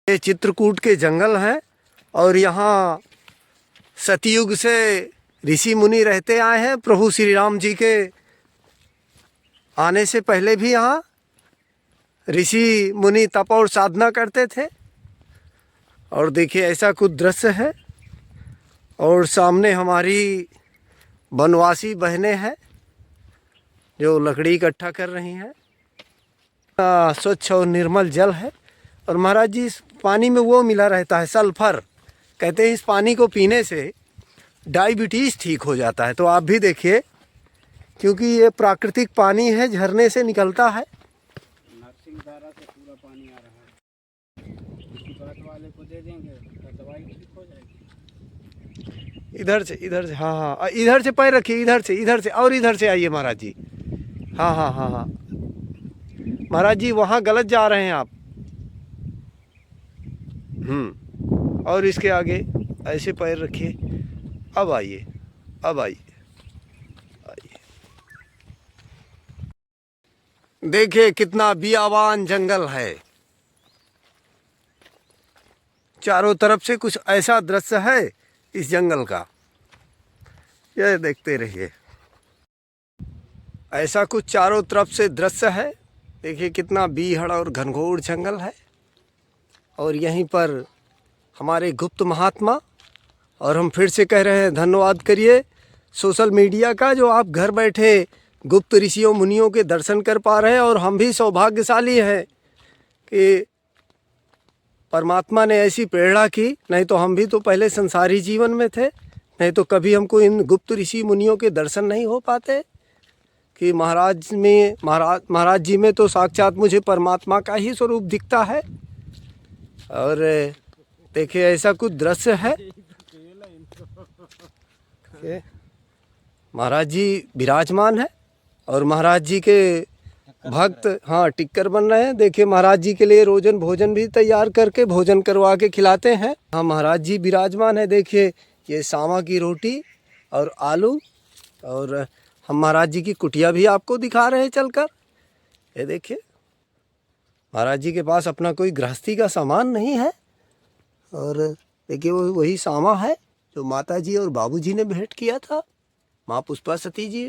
ये चित्रकूट के जंगल हैं और यहाँ सतयुग से ऋषि मुनि रहते आए हैं। प्रभु श्री राम जी के आने से पहले भी यहाँ ऋषि मुनि तप और साधना करते थे। और देखिए ऐसा कुछ दृश्य है। और सामने हमारी वनवासी बहनें हैं जो लकड़ी इकट्ठा कर रही हैं। स्वच्छ और निर्मल जल है। और महाराज जी इस पानी में वो मिला रहता है सल्फर। कहते हैं इस पानी को पीने से डायबिटीज़ ठीक हो जाता है। तो आप भी देखिए, क्योंकि ये प्राकृतिक पानी है, झरने से निकलता है। नरसिंह धारा से पूरा पानी आ रहा है। इसकी बात वाले को दे देंगे तो दवाई ठीक हो जाएगी। इधर से हाँ, इधर से पैर रखिए, इधर से और इधर से आइए महाराज जी। हाँ महाराज जी, वहाँ गलत जा रहे हैं आप। और इसके आगे ऐसे पैर रखिए। अब आइए। देखिए कितना बियाबान जंगल है। चारों तरफ से कुछ ऐसा दृश्य है इस जंगल का, यह देखते रहिए। ऐसा कुछ चारों तरफ से दृश्य है। देखिए कितना बीहड़ और घनघोर जंगल है। और यहीं पर हमारे गुप्त महात्मा, और हम फिर से कह रहे हैं धन्यवाद करिए सोशल मीडिया का, जो आप घर बैठे गुप्त ऋषियों मुनियों के दर्शन कर पा रहे हैं। और हम भी सौभाग्यशाली हैं कि परमात्मा ने ऐसी प्रेरणा की। नहीं तो हम भी तो पहले संसारी जीवन में थे, नहीं तो कभी हमको इन गुप्त ऋषि मुनियों के दर्शन नहीं हो पाते। कि महाराज जी में तो साक्षात मुझे परमात्मा का ही स्वरूप दिखता है। और देखिए ऐसा कुछ दृश्य है। महाराज जी विराजमान है और महाराज जी के भक्त टिक्कर बन रहे हैं। देखिए महाराज जी के लिए रोजन भोजन भी तैयार करके भोजन करवा के खिलाते हैं। महाराज जी विराजमान है। देखिए ये सामा की रोटी और आलू। और हम महाराज जी की कुटिया भी आपको दिखा रहे हैं चलकर। ये देखिए महाराज जी के पास अपना कोई गृहस्थी का सामान नहीं है। और देखिए वही सामा है जो माता जी और बाबूजी ने भेंट किया था। माँ पुष्पा सती जी,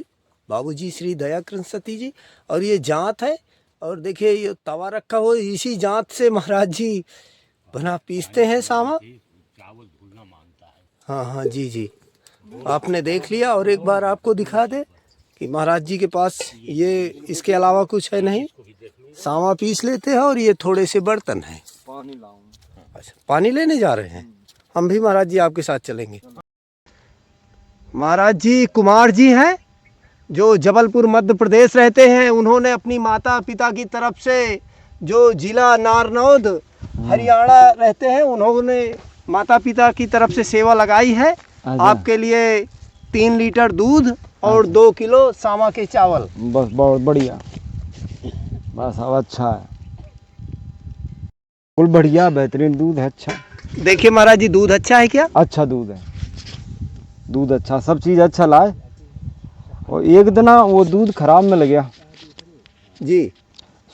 बाबूजी श्री दयाकृष्ण सती जी। और ये जांत है। और देखिए ये तवा रखा हुआ, इसी जांत से महाराज जी बना पीसते हैं सामा। चावल धुलना मांगता है। हाँ जी, आपने देख लिया। और एक बार आपको दिखा दे कि महाराज जी के पास ये इसके अलावा कुछ है नहीं। सामा पीस लेते हैं और ये थोड़े से बर्तन हैं। पानी लाऊं। अच्छा, पानी लेने जा रहे हैं। हम भी महाराज जी आपके साथ चलेंगे। महाराज जी कुमार जी हैं जो जबलपुर मध्य प्रदेश रहते हैं। उन्होंने अपनी माता पिता की तरफ से जो जिला नारनौद हरियाणा रहते हैं, उन्होंने माता पिता की तरफ से सेवा लगाई है। आपके लिए 3 लीटर दूध और 2 किलो सामा के चावल। बस बहुत बढ़िया, बस अब अच्छा है, बिल्कुल बढ़िया बेहतरीन दूध है। अच्छा देखिए महाराज जी दूध अच्छा है क्या? अच्छा दूध है, दूध अच्छा, सब चीज़ अच्छा लाए। और एक दिन वो दूध खराब में लग गया जी,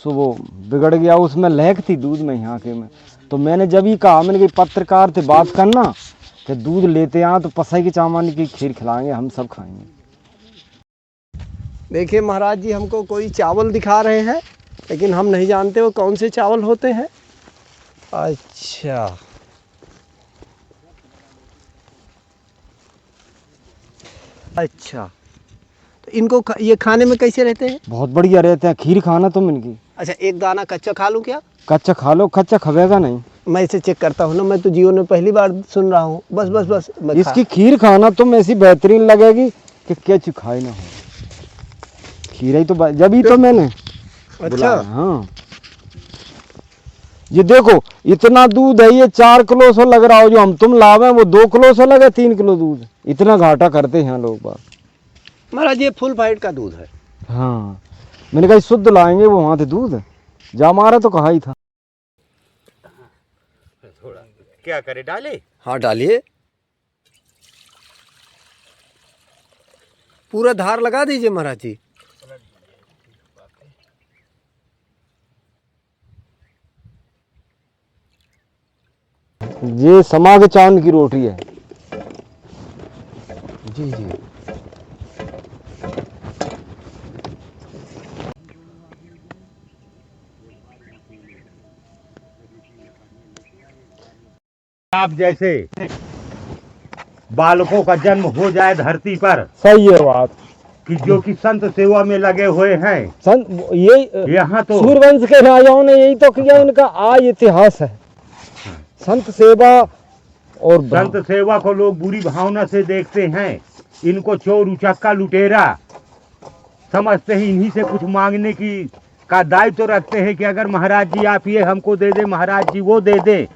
सो वो बिगड़ गया। उसमें लहक थी दूध में यहाँ के में। तो मैंने जब ही कहा, मैंने कि पत्रकार से बात करना कि दूध लेते आए तो पसाई की चावल की खीर खिलाएंगे, हम सब खाएंगे। देखिए महाराज जी हमको कोई चावल दिखा रहे हैं, लेकिन हम नहीं जानते वो कौन से चावल होते हैं। अच्छा, तो इनको ये खाने में कैसे रहते हैं? बहुत बढ़िया रहते हैं, खीर खाना तुम इनकी। अच्छा, एक दाना कच्चा खा लूँ क्या? कच्चा खा लो, कच्चा खबेगा नहीं। मैं इसे चेक करता हूँ ना, मैं तो जीवन में पहली बार सुन रहा हूँ। बस इसकी खीर खाना तुम ऐसी बेहतरीन लगेगी कि क्या चीज खाए ना हो। खीर ही तो जब ही तो मैंने अच्छा हाँ, ये देखो इतना दूध है, ये 4 किलो से लग रहा हो, जो हम तुम लावे वो 2 किलो से लगे 3 किलो दूध। इतना घाटा करते हैं लोग बात। महाराज ये फुल फाइट का दूध है। हाँ, मैंने कहा शुद्ध लाएंगे वो वहां से दूध, जा मारा तो कहा ही था। थोड़ा क्या करे, डाले? हाँ डालिए, पूरा धार लगा दीजिए महाराज जी। ये समा के चांद की रोटी है। जी जी। आप जैसे बालकों का जन्म हो जाए धरती पर, सही है बात। कि जो कि संत सेवा में लगे हुए हैं, ये यहाँ तो सूर्यवंश के राजाओं ने यही तो किया, इनका आज इतिहास है। संत सेवा और संत सेवा को लोग बुरी भावना से देखते हैं, इनको चोर उचक्का लुटेरा समझते हैं, इन्हीं से कुछ मांगने की का दायित्व तो रखते हैं कि अगर महाराज जी आप ये हमको दे दे, महाराज जी वो दे दे,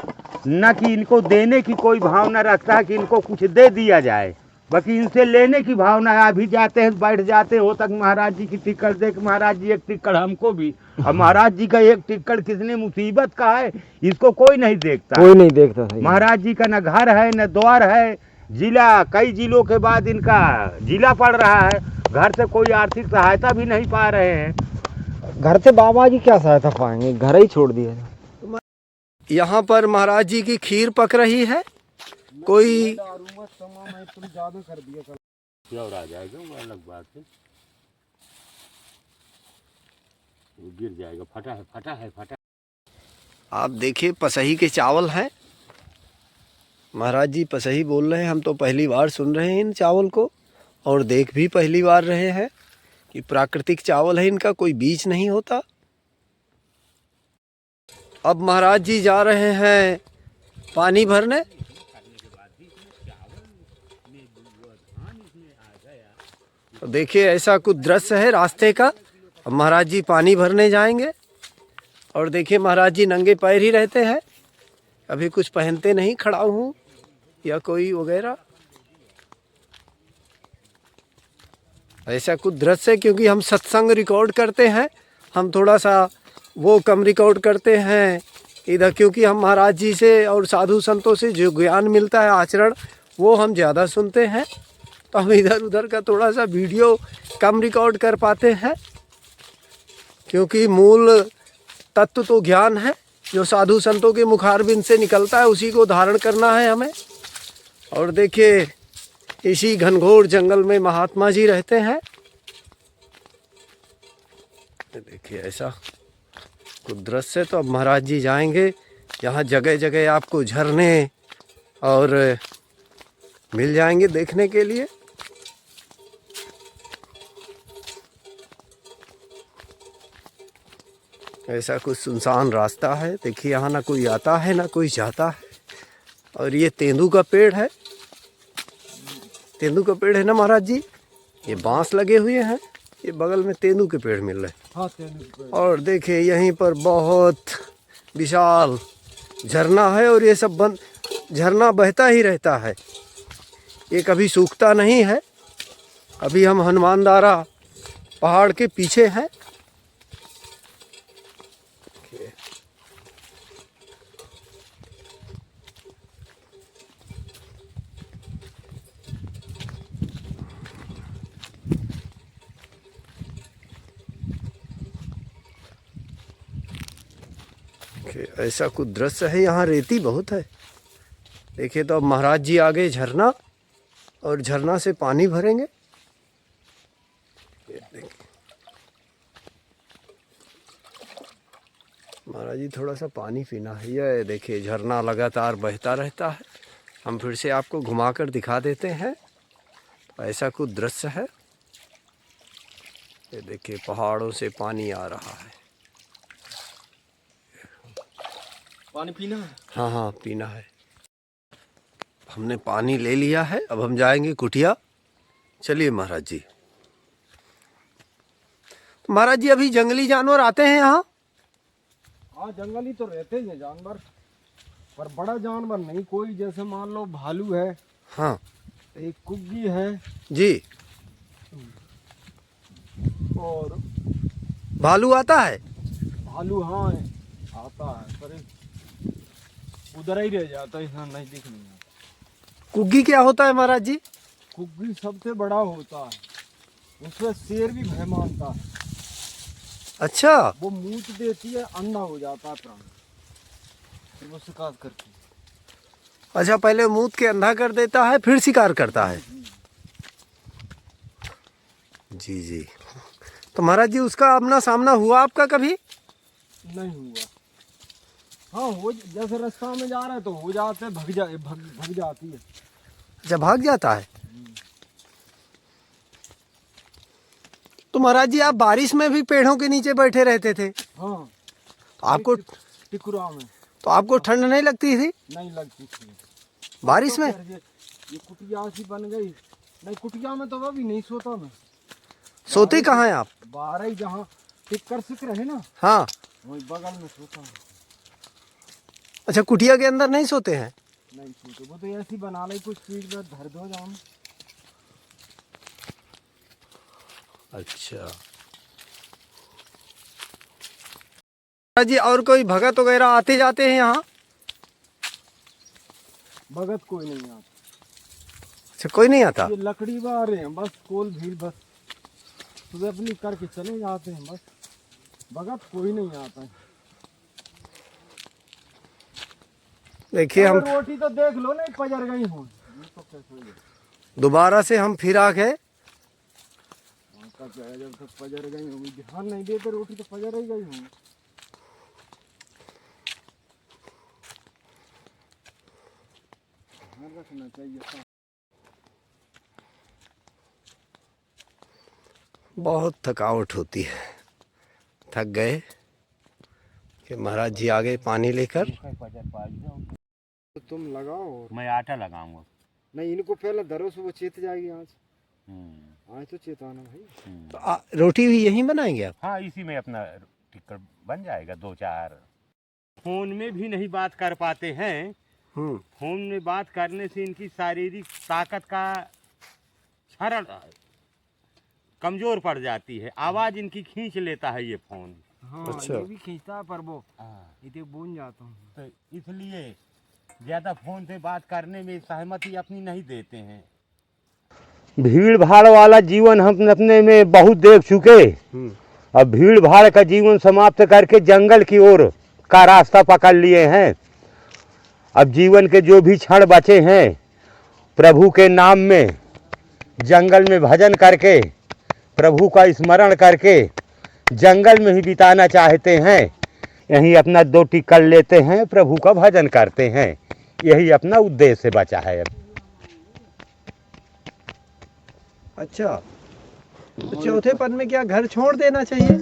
न कि इनको देने की कोई भावना रखता है कि इनको कुछ दे दिया जाए, बाकी इनसे लेने की भावना है। अभी जाते हैं बैठ जाते हो तक महाराज जी की टिक्कड़ दे कि महाराज जी एक टिक्कड़ हमको भी, और महाराज जी का एक टिक्कड़ कितने मुसीबत का है, इसको कोई नहीं देखता। कोई नहीं देखता। सही महाराज जी का न घर है न द्वार है, जिला कई जिलों के बाद इनका जिला पड़ रहा है, घर से कोई आर्थिक सहायता भी नहीं पा रहे हैं। घर से बाबा जी क्या सहायता पाएंगे, घर ही छोड़ दिया। यहाँ पर महाराज जी की खीर पक रही है। कोई और आ जाएगा वो अलग बात है, वो गिर जाएगा, फटा है फटा है फटा। आप देखिए पसही के चावल हैं। महाराज जी पसही बोल रहे हैं, हम तो पहली बार सुन रहे हैं इन चावल को, और देख भी पहली बार रहे हैं कि प्राकृतिक चावल है, इनका कोई बीज नहीं होता। अब महाराज जी जा रहे हैं पानी भरने। तो देखिए ऐसा कुछ दृश्य है रास्ते का। अब महाराज जी पानी भरने जाएंगे, और देखिए महाराज जी नंगे पैर ही रहते हैं, अभी कुछ पहनते नहीं, खड़ा हूँ या कोई वगैरह। ऐसा कुछ दृश्य है, क्योंकि हम सत्संग रिकॉर्ड करते हैं, हम थोड़ा सा वो कम रिकॉर्ड करते हैं इधर, क्योंकि हम महाराज जी से और साधु संतों से जो ज्ञान मिलता है आचरण, वो हम ज़्यादा सुनते हैं, तो हम इधर उधर का थोड़ा सा वीडियो कम रिकॉर्ड कर पाते हैं, क्योंकि मूल तत्व तो ज्ञान है जो साधु संतों के मुखारबिंद से निकलता है, उसी को धारण करना है हमें। और देखिए इसी घनघोर जंगल में महात्मा जी रहते हैं। देखिए ऐसा कुछ दृश्य। तो अब महाराज जी जाएंगे, यहाँ जगह जगह आपको झरने और मिल जाएंगे देखने के लिए। ऐसा कुछ सुनसान रास्ता है। देखिए यहाँ ना कोई आता है ना कोई जाता है। और ये तेंदू का पेड़ है, तेंदू का पेड़ है ना महाराज जी, ये बांस लगे हुए हैं, ये बगल में तेंदू के पेड़ मिल रहे हैं। हाँ, तेंदू के पेड़। और देखिए यहीं पर बहुत विशाल झरना है, और ये सब बंद झरना बहता ही रहता है, ये कभी सूखता नहीं है। अभी हम हनुमानदारा पहाड़ के पीछे हैं। ऐसा कुछ दृश्य है, यहाँ रेती बहुत है। देखिए तो अब महाराज जी आगे झरना, और झरना से पानी भरेंगे। महाराज जी थोड़ा सा पानी पीना है। ये देखिए झरना लगातार बहता रहता है। हम फिर से आपको घुमाकर दिखा देते हैं। ऐसा कुछ दृश्य है। ये देखिए पहाड़ों से पानी आ रहा है। पानी पीना है? हाँ हाँ पीना है। हमने पानी ले लिया है, अब हम जाएंगे कुटिया। चलिए महाराज जी। तो महाराज जी अभी जंगली जानवर आते हैं यहाँ? हाँ, जंगली तो रहते ही हैं जानवर, पर बड़ा जानवर नहीं कोई। जैसे मान लो भालू है, हाँ, एक कुग्गी है जी। और भालू आता है? भालू हाँ आता है, पर उधर ही रह जाता है, इतना नजदीक नहीं आता। कुग्गी क्या होता है महाराज जी? कुग्गी सबसे बड़ा होता है, उसमें शेर भी भय मानता है। अच्छा, वो मूछ देती है, अंधा हो जाता है प्राणी, फिर वो शिकार करती है। अच्छा, पहले मूत के अंधा कर देता है फिर शिकार करता है। जी जी। तो महाराज जी उसका अपना सामना हुआ आपका कभी? नहीं हुआ। हाँ, हो जैसे रास्ता में जा रहे हैं तो हो जाते, भग जाती है। अच्छा, भाग जाता है। तो महाराज जी आप बारिश में भी पेड़ों के नीचे बैठे रहते थे? हाँ। तो आपको टिकुरा में। तो आपको ठंड नहीं लगती थी नहीं लगती थी बारिश में? ये कुटिया सी बन गई। नहीं, कुटिया में तो अभी नहीं सोता मैं। सोते कहाँ हैं आप? बाहर ही, जहाँ टिक्कर सिक्कर है ना, हाँ। वही बगल में सोता हूँ। अच्छा, कुटिया के अंदर नहीं सोते हैं? नहीं सोते, वो तो ऐसी बना ली कुछ चीज में धर दो जाम। अच्छा महाराज जी, और कोई भगत वगैरह आते जाते हैं यहाँ? भगत कोई नहीं आता। अच्छा, कोई नहीं आता? ये लकड़ी बार हैं बस, कोल भीड़ बस सुबह अपनी करके चले जाते हैं बस। भगत कोई नहीं आता है। देखिए हम रोटी तो देख लो, नहीं पजर गई हूँ। दोबारा से हम फिर आ गए। जब तक पजर गई हूँ, ध्यान नहीं देते, रोटी तो पजर ही गई हूँ। ध्यान रखना चाहिए। बहुत थकावट होती है, थक गए कि महाराज जी आ गए पानी लेकर। तो तुम लगाओ। मैं आटा लगाऊंगा। नहीं, इनको पहले धरो से वो चेत जाएगी आज। आज तो चेताना भाई। तो रोटी भी यहीं बनाएंगे आप? हाँ, इसी में अपना टिक्कर बन जाएगा। 2-4 फोन में भी नहीं बात कर पाते हैं। फोन में बात करने से इनकी शारीरिक ताकत का क्षरण कमजोर पड़ जाती है। आवाज इनकी खींच लेता है ये फोन। हाँ, अच्छा। ये भी खींचता है, पर वो इतने बोल जाता हूँ तो इसलिए ज्यादा फोन से बात करने में सहमति अपनी नहीं देते हैं। भीड़ भाड़ वाला जीवन हम अपने में बहुत देख चुके। अब भीड़ भाड़ का जीवन समाप्त करके जंगल की ओर का रास्ता पकड़ लिए हैं। अब जीवन के जो भी क्षण बचे हैं, प्रभु के नाम में जंगल में भजन करके, प्रभु का स्मरण करके जंगल में ही बिताना चाहते हैं। यहीं अपना 2 टिक्कर लेते हैं, प्रभु का भजन करते हैं। यही अपना उद्देश्य बचा है अब। अच्छा, तो चौथे पद में क्या घर छोड़ देना चाहिए?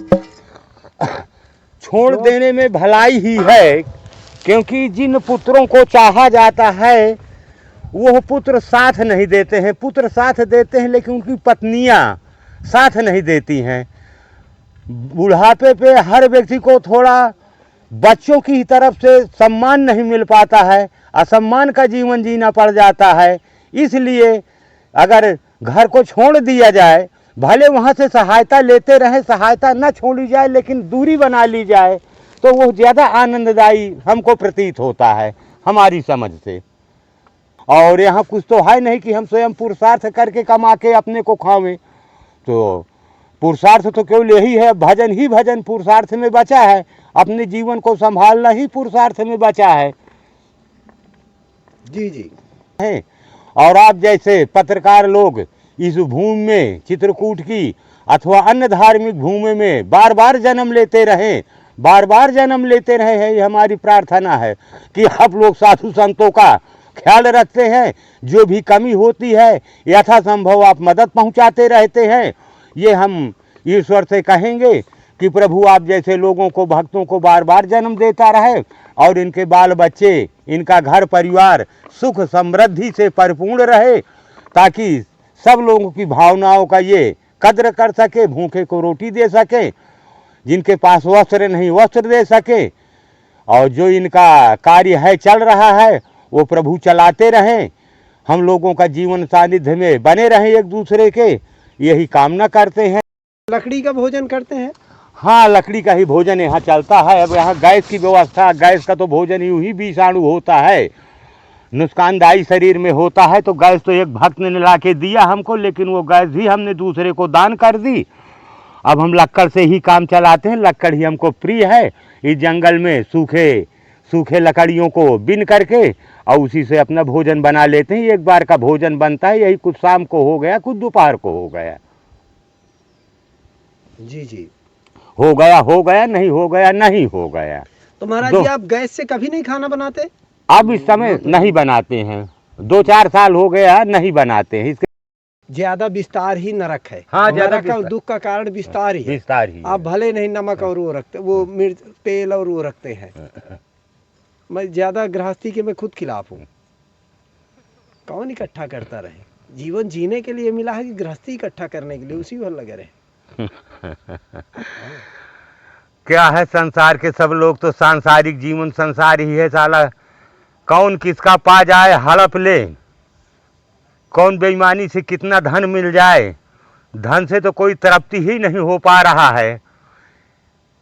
छोड़ देने में भलाई ही है, क्योंकि जिन पुत्रों को चाहा जाता है वो पुत्र साथ नहीं देते हैं। पुत्र साथ देते हैं लेकिन उनकी पत्नियां साथ नहीं देती हैं। बुढ़ापे पे हर व्यक्ति को थोड़ा बच्चों की तरफ से सम्मान नहीं मिल पाता है, असम्मान का जीवन जीना पड़ जाता है। इसलिए अगर घर को छोड़ दिया जाए, भले वहाँ से सहायता लेते रहें, सहायता न छोड़ी जाए लेकिन दूरी बना ली जाए, तो वो ज़्यादा आनंददायी हमको प्रतीत होता है हमारी समझ से। और यहाँ कुछ तो है नहीं कि हम स्वयं पुरुषार्थ करके कमा के अपने को खावें। तो पुरुषार्थ तो केवल यही है, भजन ही भजन पुरुषार्थ में बचा है। अपने जीवन को संभालना ही पुरुषार्थ में बचा है। जी जी। हैं। और आप जैसे पत्रकार लोग इस भूमि में, चित्रकूट की अथवा अन्य धार्मिक भूमि में बार बार जन्म लेते रहें, बार बार जन्म लेते रहे हैं। ये हमारी प्रार्थना है कि आप लोग साधु संतों का ख्याल रखते हैं। जो भी कमी होती है यथासंभव आप मदद पहुंचाते रहते हैं। ये हम ईश्वर से कहेंगे कि प्रभु आप जैसे लोगों को, भक्तों को बार बार जन्म देता रहे और इनके बाल बच्चे, इनका घर परिवार सुख समृद्धि से परिपूर्ण रहे, ताकि सब लोगों की भावनाओं का ये कद्र कर सके, भूखे को रोटी दे सके, जिनके पास वस्त्र नहीं वस्त्र दे सके। और जो इनका कार्य है चल रहा है वो प्रभु चलाते रहें, हम लोगों का जीवन सानिध्य में बने रहें एक दूसरे के, यही कामना करते हैं। लकड़ी का भोजन करते हैं? हाँ, लकड़ी का ही भोजन यहाँ चलता है। अब यहाँ गैस की व्यवस्था, गैस का तो भोजन यूँ ही विषाणु होता है, नुकसानदायी शरीर में होता है। तो गैस तो एक भक्त ने ला के दिया हमको, लेकिन वो गैस भी हमने दूसरे को दान कर दी। अब हम लक्कड़ से ही काम चलाते हैं, लक्कड़ ही हमको प्रिय है। इस जंगल में सूखे सूखे लकड़ियों को बिन करके और उसी से अपना भोजन बना लेते हैं। एक बार का भोजन बनता है, यही कुछ शाम को हो गया, कुछ दोपहर को हो गया। जी जी। हो गया, नहीं हो गया, नहीं हो गया। तो महाराज जी आप गैस से कभी नहीं खाना बनाते? अब इस समय नहीं बनाते हैं, 2-4 साल हो गया नहीं बनाते हैं। इसके ज्यादा विस्तार ही नरक है। हाँ, ज्यादा नरक का विस्तार। दुख का कारण विस्तार ही है। विस्तार ही आप भले नहीं नमक और वो रखते, वो मिर्च तेल और वो रखते हैं। मैं ज्यादा गृहस्थी के मैं खुद खिलाफ हूँ। कौन इकट्ठा करता रहे? जीवन जीने के लिए मिला है कि गृहस्थी इकट्ठा करने के लिए उसी पर लगे रहे। क्या है, संसार के सब लोग तो सांसारिक जीवन संसार ही है साला। कौन किसका पा जाए हड़प ले, कौन बेईमानी से कितना धन मिल जाए। धन से तो कोई तृप्ति ही नहीं हो पा रहा है।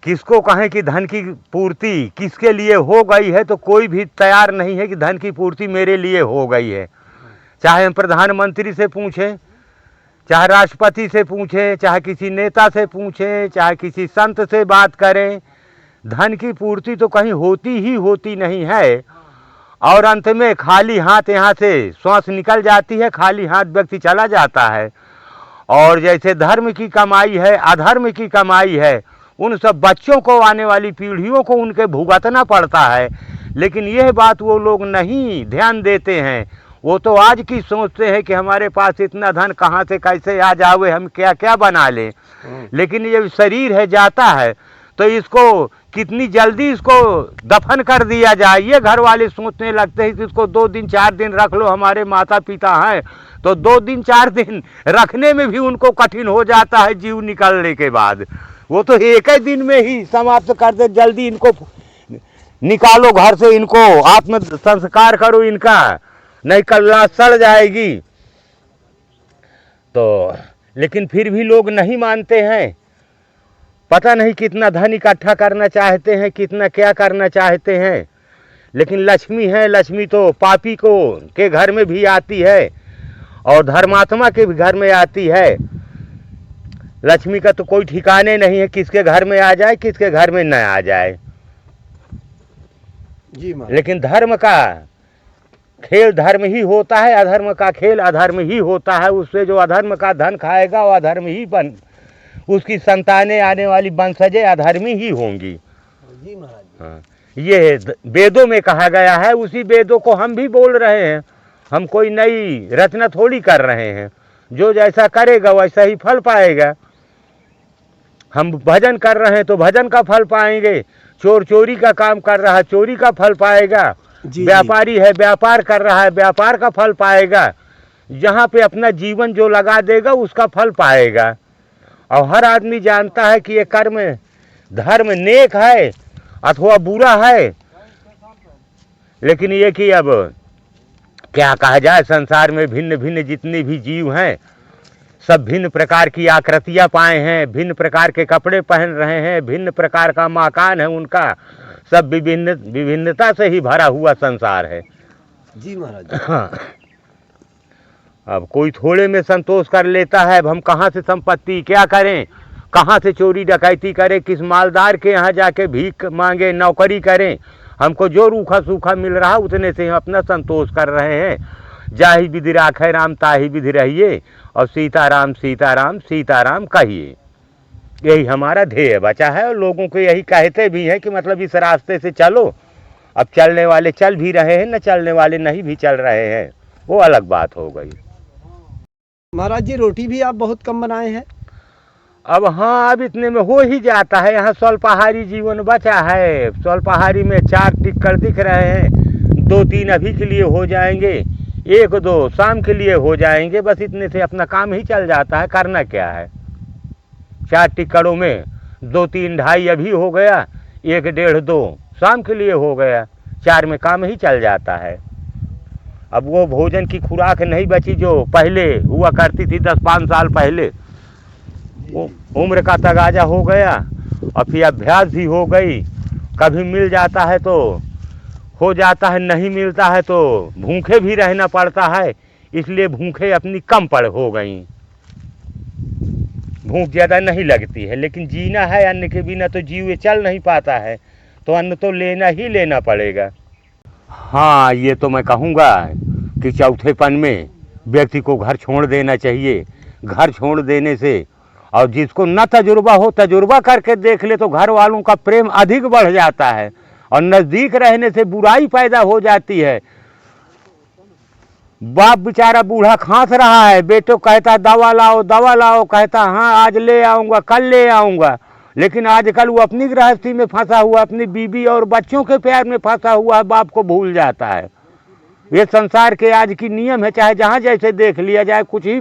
किसको कहें कि धन की पूर्ति किसके लिए हो गई है, तो कोई भी तैयार नहीं है कि धन की पूर्ति मेरे लिए हो गई है। चाहे हम प्रधानमंत्री से पूछें, चाहे राष्ट्रपति से पूछें, चाहे किसी नेता से पूछें, चाहे किसी संत से बात करें, धन की पूर्ति तो कहीं होती ही होती नहीं है। और अंत में खाली हाथ यहाँ से श्वास निकल जाती है, खाली हाथ व्यक्ति चला जाता है। और जैसे धर्म की कमाई है, अधर्म की कमाई है, उन सब बच्चों को, आने वाली पीढ़ियों को उनके भुगतना पड़ता है। लेकिन यह बात वो लोग नहीं ध्यान देते हैं। वो तो आज की सोचते हैं कि हमारे पास इतना धन कहाँ से कैसे आ जावे, हम क्या क्या बना लें। लेकिन ये शरीर है, जाता है, तो इसको कितनी जल्दी इसको दफन कर दिया जाए, ये घर वाले सोचने लगते हैं कि इसको 2 दिन 4 दिन रख लो। हमारे माता पिता हैं तो 2 दिन 4 दिन रखने में भी उनको कठिन हो जाता है जीव निकलने के बाद। वो तो एक ही दिन में ही समाप्त कर दे, जल्दी इनको निकालो घर से, इनको आत्म संस्कार करो इनका, नहीं कल लाश सड़ जाएगी। तो लेकिन फिर भी लोग नहीं मानते हैं। पता नहीं कितना धन इकट्ठा करना चाहते हैं, कितना क्या करना चाहते हैं। लेकिन लक्ष्मी है, लक्ष्मी तो पापी को के घर में भी आती है और धर्मात्मा के भी घर में आती है। लक्ष्मी का तो कोई ठिकाने नहीं है, किसके घर में आ जाए, किसके घर में न आ जाए। जी महाराज। लेकिन धर्म का खेल धर्म ही होता है, अधर्म का खेल अधर्म ही होता है। उससे जो अधर्म का धन खाएगा वो अधर्म ही बन, उसकी संतानें, आने वाली वंशजें अधर्मी ही होंगी। जी महाराज। हाँ, ये वेदों में कहा गया है, उसी वेदों को हम भी बोल रहे हैं। हम कोई नई रचना थोड़ी कर रहे हैं। जो जैसा करेगा वैसा ही फल पाएगा। हम भजन कर रहे हैं तो भजन का फल पाएंगे। चोर चोरी का काम कर रहा है, चोरी का फल पाएगा। व्यापारी है, व्यापार कर रहा है, व्यापार का फल पाएगा। जहाँ पे अपना जीवन जो लगा देगा उसका फल पाएगा। और हर आदमी जानता है कि ये कर्म धर्म नेक है अथवा बुरा है। लेकिन ये कि अब क्या कहा जाए, संसार में भिन्न भिन्न जितने भी जीव हैं सब भिन्न प्रकार की आकृतियाँ पाए हैं, भिन्न प्रकार के कपड़े पहन रहे हैं, भिन्न प्रकार का मकान है उनका। सब विभिन्नता से ही भरा हुआ संसार है। जी महाराज। हाँ, अब कोई थोड़े में संतोष कर लेता है। अब हम कहाँ से संपत्ति क्या करें, कहाँ से चोरी डकैती करें, किस मालदार के यहाँ जाके भीख मांगे, नौकरी करें। हमको जो रूखा सूखा मिल रहा उतने से हम अपना संतोष कर रहे हैं। जाहि विधि राखे राम ताहि विधि रहिए, और सीताराम सीताराम सीताराम कहिए। यही हमारा ध्येय बचा है। और लोगों को यही कहते भी हैं कि मतलब इस रास्ते से चलो। अब चलने वाले चल भी रहे हैं, न चलने वाले नहीं भी चल रहे हैं, वो अलग बात हो गई। महाराज जी रोटी भी आप बहुत कम बनाए हैं। अब हाँ, अब इतने में हो ही जाता है। यहाँ स्वल्पाहारी जीवन बचा है। स्वल्पाहारी में 4 टिक्कर दिख रहे हैं, 2-3 अभी के लिए हो जाएंगे, 1-2 शाम के लिए हो जाएंगे। बस इतने से अपना काम ही चल जाता है। करना क्या है, 4 टिक्करों में 2-3 ढाई अभी हो गया, 1-1.5-2 शाम के लिए हो गया। 4 में काम ही चल जाता है। अब वो भोजन की खुराक नहीं बची जो पहले हुआ करती थी 10-5 साल पहले। उम्र का तगाजा हो गया और फिर अभ्यास भी हो गई। कभी मिल जाता है तो हो जाता है, नहीं मिलता है तो भूखे भी रहना पड़ता है। इसलिए भूखे अपनी कम पड़ हो गई, भूख ज़्यादा नहीं लगती है। लेकिन जीना है, अन्न के बिना तो जीव चल नहीं पाता है। तो अन्न तो लेना ही लेना पड़ेगा। हाँ, ये तो मैं कहूँगा कि चौथेपन में व्यक्ति को घर छोड़ देना चाहिए। घर छोड़ देने से, और जिसको न तजुर्बा हो, तजुर्बा करके देख ले तो घर वालों का प्रेम अधिक बढ़ जाता है, और नज़दीक रहने से बुराई पैदा हो जाती है। बाप बेचारा बूढ़ा खांस रहा है, बेटो कहता दवा लाओ, कहता हाँ आज ले आऊँगा, कल ले आऊँगा, लेकिन आजकल वो अपनी गृहस्थी में फंसा हुआ, अपनी बीवी और बच्चों के प्यार में फंसा हुआ है, बाप को भूल जाता है। ये संसार के आज की नियम है, चाहे जहाँ जैसे देख लिया जाए। कुछ ही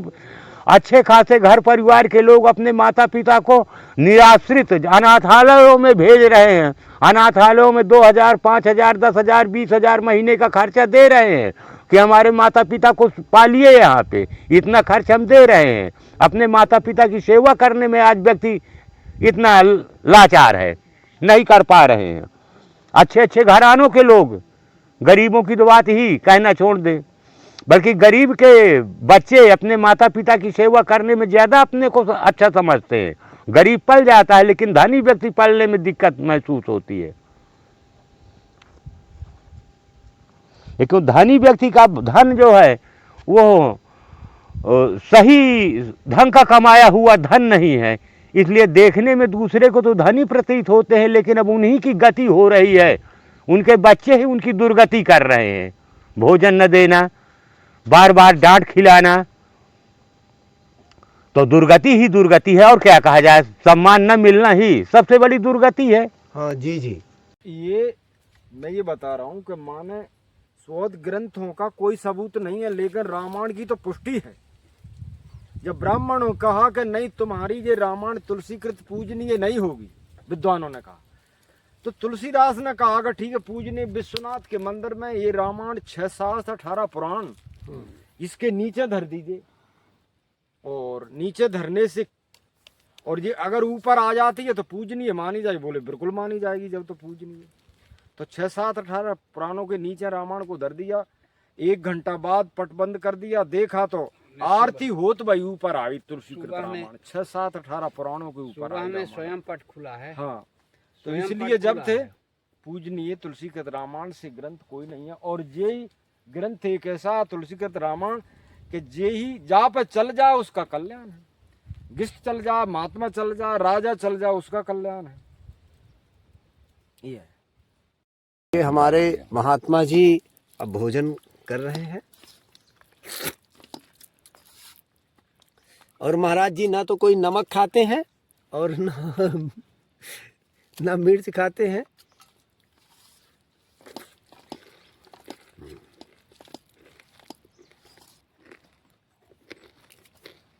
अच्छे खासे घर परिवार के लोग अपने माता पिता को निराश्रित अनाथालयों में भेज रहे हैं। अनाथालयों में 2000, 5000, 10,000, 20,000 महीने का खर्चा दे रहे हैं कि हमारे माता पिता को पालिए। यहाँ पे इतना खर्च हम दे रहे हैं। अपने माता पिता की सेवा करने में आज व्यक्ति इतना लाचार है, नहीं कर पा रहे हैं। अच्छे अच्छे घरानों के लोग गरीबों की तो बात ही कहना छोड़ दे, बल्कि गरीब के बच्चे अपने माता पिता की सेवा करने में ज़्यादा अपने को अच्छा समझते हैं। गरीब पल जाता है, लेकिन धनी व्यक्ति पलने में दिक्कत महसूस होती है। लेकिन धनी व्यक्ति का धन जो है वो सही ढंग का कमाया हुआ धन नहीं है, इसलिए देखने में दूसरे को तो धनी प्रतीत होते हैं, लेकिन अब उन्हीं की गति हो रही है। उनके बच्चे ही उनकी दुर्गति कर रहे हैं। भोजन न देना, बार बार डांट खिलाना, तो दुर्गति ही दुर्गति है। और क्या कहा जाए, सम्मान न मिलना ही सबसे बड़ी दुर्गति है। हाँ जी जी। ये मैं ये बता रहा हूँ कि माने शोध ग्रंथों का कोई सबूत नहीं है, लेकिन रामायण की तो पुष्टि है। जब ब्राह्मणों कहा कि नहीं तुम्हारी ये रामायण तुलसीकृत पूजनीय नहीं होगी, विद्वानों ने कहा, तो तुलसीदास ने कहा कि ठीक है, पूजनीय विश्वनाथ के मंदिर में ये रामायण 6, 7, 18 पुराण इसके नीचे धर दीजिए, और नीचे धरने से और ये अगर ऊपर आ जाती है तो पूजनीय मानी जाएगी। बोले बिल्कुल मानी जाएगी जब तो पूजनीय। तो 6, 7, 18 पुराणों के नीचे रामायण को धर दिया। 1 घंटा बाद पट बंद कर दिया, देखा तो आरती होत भाई ऊपर आई तुलसीकृत रामायण 6, 7, 18 पुराणों के ऊपर में स्वयं पट खुला है। हाँ, तो इसलिए जब थे पूजनीय तुलसीकृत रामायण से ग्रंथ कोई नहीं है। और ये ग्रंथ एक ऐसा तुलसीकृत रामायण कि जे ही जहाँ पे चल जाए उसका कल्याण है। गिष्ट चल जाए, महात्मा चल जाए, राजा चल जाए, उसका कल्याण है। ये हमारे महात्मा जी अब भोजन कर रहे हैं, और महाराज जी ना तो कोई नमक खाते हैं और ना मिर्च खाते हैं।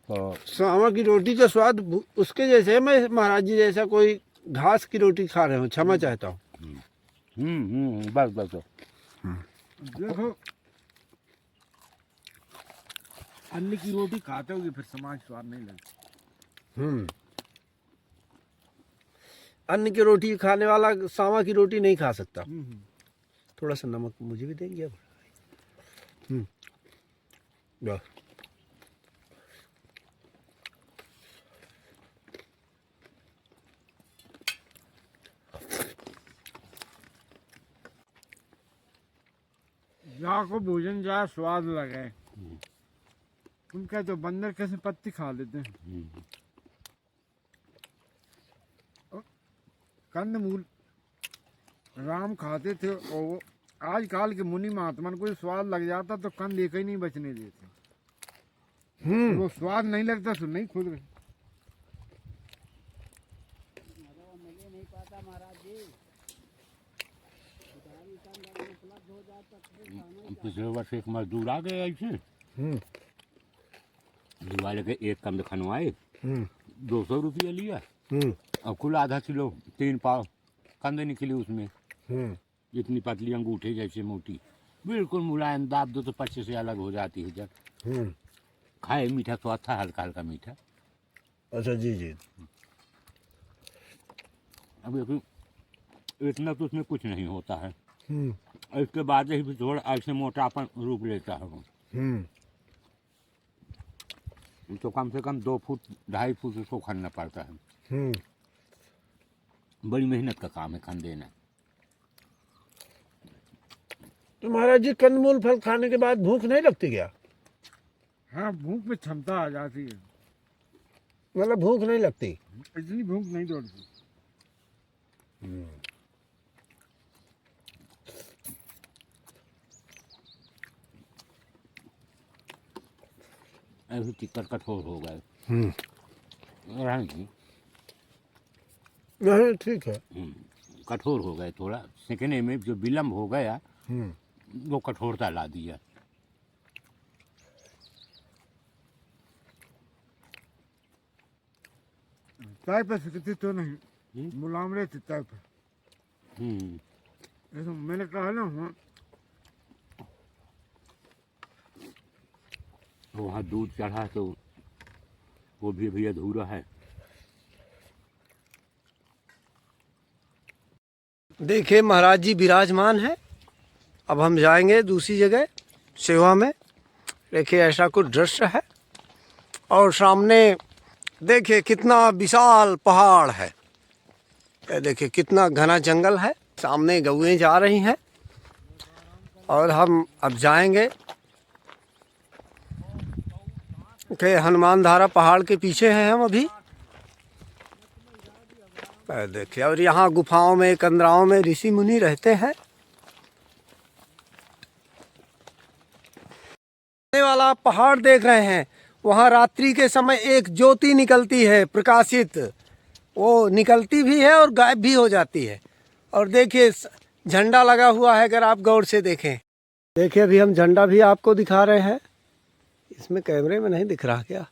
तो सामा की रोटी का स्वाद उसके जैसे है। मैं महाराज जी जैसा कोई घास की रोटी खा रहे हूँ, क्षमा चाहता हूँ। बस बस। देखो, अन्न की रोटी खाते होगी फिर समाज स्वाद नहीं लगता। अन्न की रोटी खाने वाला सामा की रोटी नहीं खा सकता। थोड़ा सा नमक मुझे भी देंगे अब। बस। जहाँ को भोजन जहाँ स्वाद लगे, उनका तो बंदर कैसे पत्ती खा लेते हैं। कंदमूल राम खाते थे, और वो आजकल के मुनि महात्मा को स्वाद लग जाता तो कंद एक ही नहीं बचने देते। वो स्वाद नहीं लगता तो नहीं खुद रहे। पिछले वर्ष एक मजदूर आ गए ऐसे, दिवाली के एक कंद खनवाए, 200 रुपया लिया, और कुल आधा किलो 3 पाव कंद निकली उसमें। इतनी पतली अंगूठे जैसे मोटी, बिल्कुल मुलायम। दाब दो तो पच्चे से अलग हो जाती है। जब खाए मीठा स्वाद था, हल्का हल्का मीठा। अच्छा जी जी। अब इतना तो उसमें कुछ नहीं होता है, इसके बाद ही भी थोड़ा ऐसे मोटापन रूप लेता है। तो कम से कम 2 फुट 2.5 फुट उसको खनना पड़ता है। बड़ी मेहनत का काम है खन देना। तो महाराज जी कंदमूल फल खाने के बाद भूख नहीं लगती क्या? हाँ, भूख में क्षमता आ जाती है, मतलब भूख नहीं लगती। इतनी भूख नहीं दौड़ती। ऐसे टिक्कर कठोर हो गए। रानी जी, नहीं ठीक है। कठोर हो गए, थोड़ा सीखने में जो विलम्ब हो गया वो कठोरता ला दिया। चाय पे सिकती तो नहीं, मुलामले थे चाय पे। ऐसा मैंने कहा ना, वहाँ दूध चढ़ा तो वो भी अभी अधूरा है। देखिए महाराज जी विराजमान है। अब हम जाएंगे दूसरी जगह सेवा में। देखिए ऐसा कुछ दृश्य है और सामने देखिए कितना विशाल पहाड़ है। ये देखिए कितना घना जंगल है। सामने गौएं जा रही हैं और हम अब जाएंगे कि हनुमान धारा पहाड़ के पीछे हैं हम अभी। देखिए और यहाँ गुफाओं में कंदराओं में ऋषि मुनि रहते हैं। वाला पहाड़ देख रहे हैं, वहाँ रात्रि के समय एक ज्योति निकलती है प्रकाशित, वो निकलती भी है और गायब भी हो जाती है। और देखिए झंडा लगा हुआ है, अगर आप गौर से देखें। देखिए अभी हम झंडा भी आपको दिखा रहे हैं। इसमें कैमरे में नहीं दिख रहा क्या?